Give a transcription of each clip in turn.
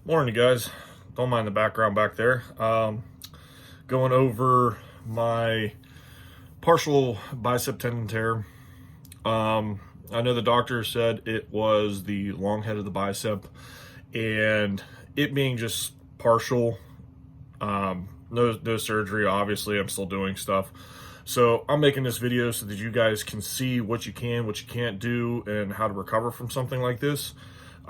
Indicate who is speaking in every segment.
Speaker 1: Morning, you guys. Don't mind the background back there. Going over my partial bicep tendon tear. I know the doctor said it was the long head of the bicep, and it being just partial, no surgery. Obviously, I'm still doing stuff. So I'm making this video so that you guys can see what you can, what you can't do, and how to recover from something like this.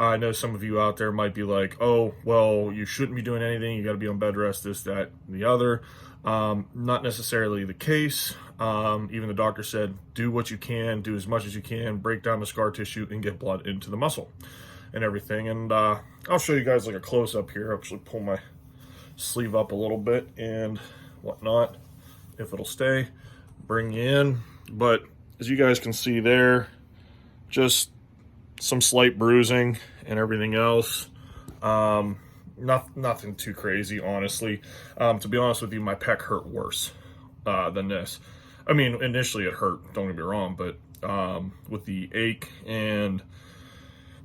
Speaker 1: I know some of you out there might be like, oh, well, you shouldn't be doing anything. You got to be on bed rest, this, that, and the other. Not necessarily the case. Even the doctor said, do what you can, do as much as you can, break down the scar tissue and get blood into the muscle and everything. And I'll show you guys like a close up here. I'll actually pull my sleeve up a little bit and whatnot, if it'll stay, bring you in. But as you guys can see there, just some slight bruising and everything else. Nothing too crazy, honestly. To be honest with you, my pec hurt worse than this. I mean, initially it hurt, don't get me wrong, but with the ache and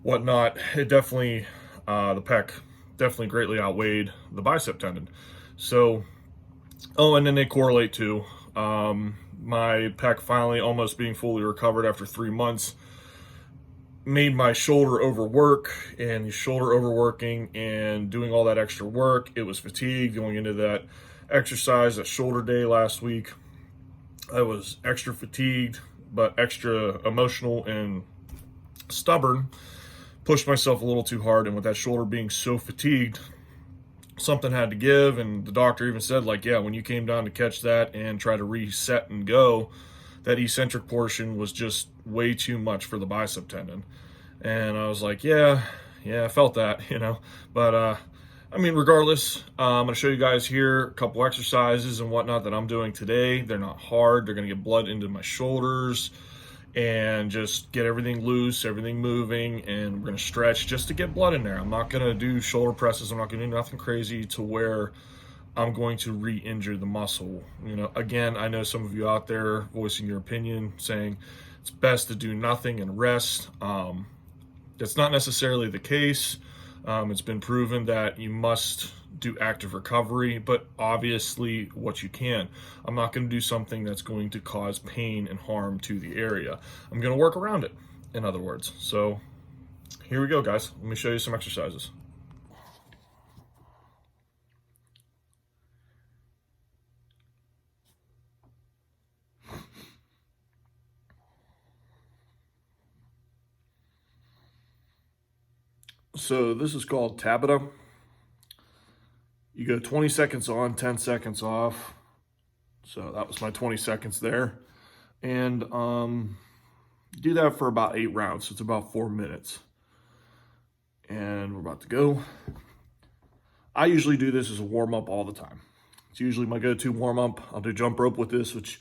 Speaker 1: whatnot, it definitely, the pec definitely greatly outweighed the bicep tendon. So, oh, and then they correlate too. My pec finally almost being fully recovered after 3 months made my shoulder overwork, and the shoulder overworking and doing all that extra work, it was fatigue going into that exercise, that shoulder day last week. I was extra fatigued, but extra emotional and stubborn. Pushed myself a little too hard, and with that shoulder being so fatigued, something had to give. And the doctor even said, like, yeah, when you came down to catch that and try to reset and go, that eccentric portion was just way too much for the bicep tendon. And I was like, yeah, I felt that, But, I mean, regardless, I'm going to show you guys here a couple exercises and whatnot that I'm doing today. They're not hard. They're going to get blood into my shoulders and just get everything loose, everything moving, and we're going to stretch just to get blood in there. I'm not going to do shoulder presses. I'm not going to do nothing crazy to where I'm going to re-injure the muscle. Again, I know some of you out there voicing your opinion, saying it's best to do nothing and rest. That's not necessarily the case. It's been proven that you must do active recovery, but obviously what you can. I'm not going to do something that's going to cause pain and harm to the area. I'm going to work around it, in other words. So here we go, guys. Let me show you some exercises. So this is called Tabitha. You go 20 seconds on, 10 seconds off. So that was my 20 seconds there. And do that for about 8 rounds. So it's about 4 minutes. And we're about to go. I usually do this as a warm-up all the time. It's usually my go-to warm-up. I'll do jump rope with this, which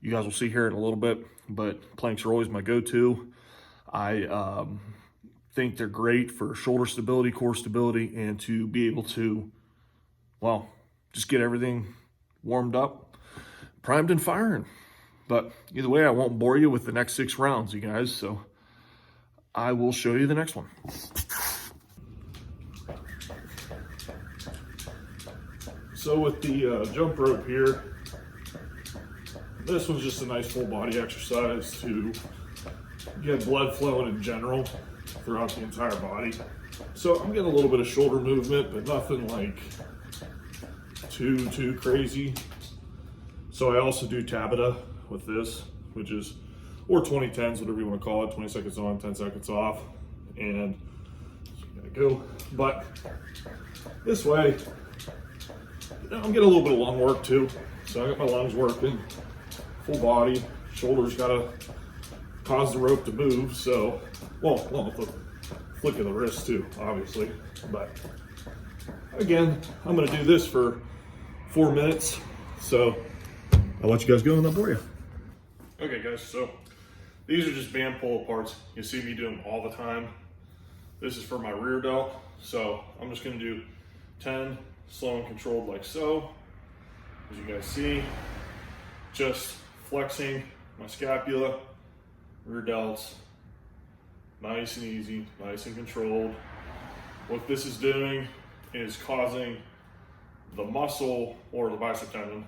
Speaker 1: you guys will see here in a little bit. But planks are always my go-to. I think they're great for shoulder stability, core stability, and to be able to, well, just get everything warmed up, primed and firing. But either way, I won't bore you with the next 6 rounds, you guys, so I will show you the next one. So with the jump rope here, this one's just a nice full body exercise to get blood flowing in general throughout the entire body. So I'm getting a little bit of shoulder movement, but nothing like too crazy. So I also do Tabitha with this, which is, or 20-10s, whatever you want to call it, 20 seconds on, 10 seconds off. And so I'm gonna go, but this way, I'm getting a little bit of lung work too. So I got my lungs working, full body, shoulders gotta cause the rope to move. So, well, with the flick of the wrist too, obviously. But again, I'm gonna do this for 4 minutes. So I'll let you guys go and I'll bore you. Okay guys, so these are just band pull aparts. You see me do them all the time. This is for my rear delt. So I'm just gonna do 10, slow and controlled like so. As you guys see, just flexing my scapula, rear delts, nice and easy, nice and controlled. What this is doing is causing the muscle or the bicep tendon,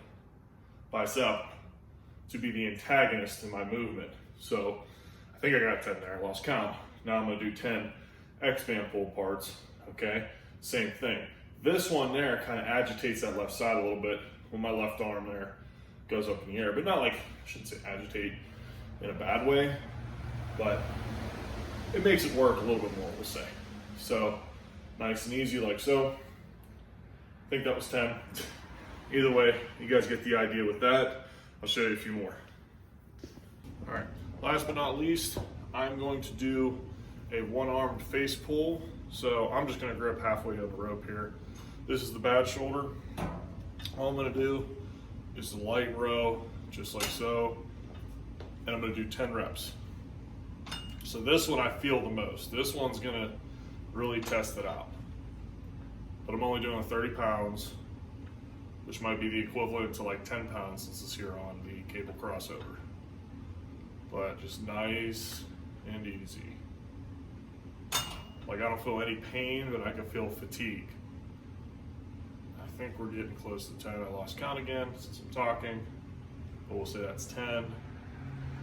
Speaker 1: to be the antagonist in my movement. So I think I got 10 there, I lost count. Now I'm gonna do 10 X-band pull parts, okay? Same thing. This one there kind of agitates that left side a little bit when my left arm there goes up in the air, but not like, I shouldn't say agitate in a bad way, but it makes it work a little bit more, we'll say. So nice and easy like so. I think that was 10. Either way, you guys get the idea with that. I'll show you a few more. All right, last but not least, I'm going to do a one-armed face pull. So I'm just gonna grip halfway of the rope here. This is the bad shoulder. All I'm gonna do is a light row, just like so, and I'm gonna do 10 reps. So this one I feel the most. This one's gonna really test it out. But I'm only doing 30 pounds, which might be the equivalent to like 10 pounds since it's here on the cable crossover. But just nice and easy. Like I don't feel any pain, but I can feel fatigue. I think we're getting close to 10. I lost count again since I'm talking, but we'll say that's 10.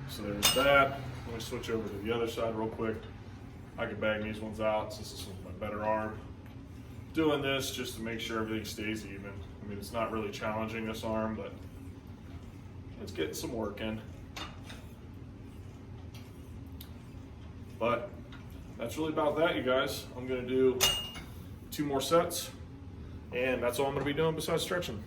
Speaker 1: So there's that. Let me switch over to the other side real quick. I can bang these ones out since this one's my better arm. Doing this just to make sure everything stays even. I mean, it's not really challenging this arm, but it's getting some work in. But that's really about that, you guys. I'm gonna do 2 more sets, and that's all I'm gonna be doing besides stretching.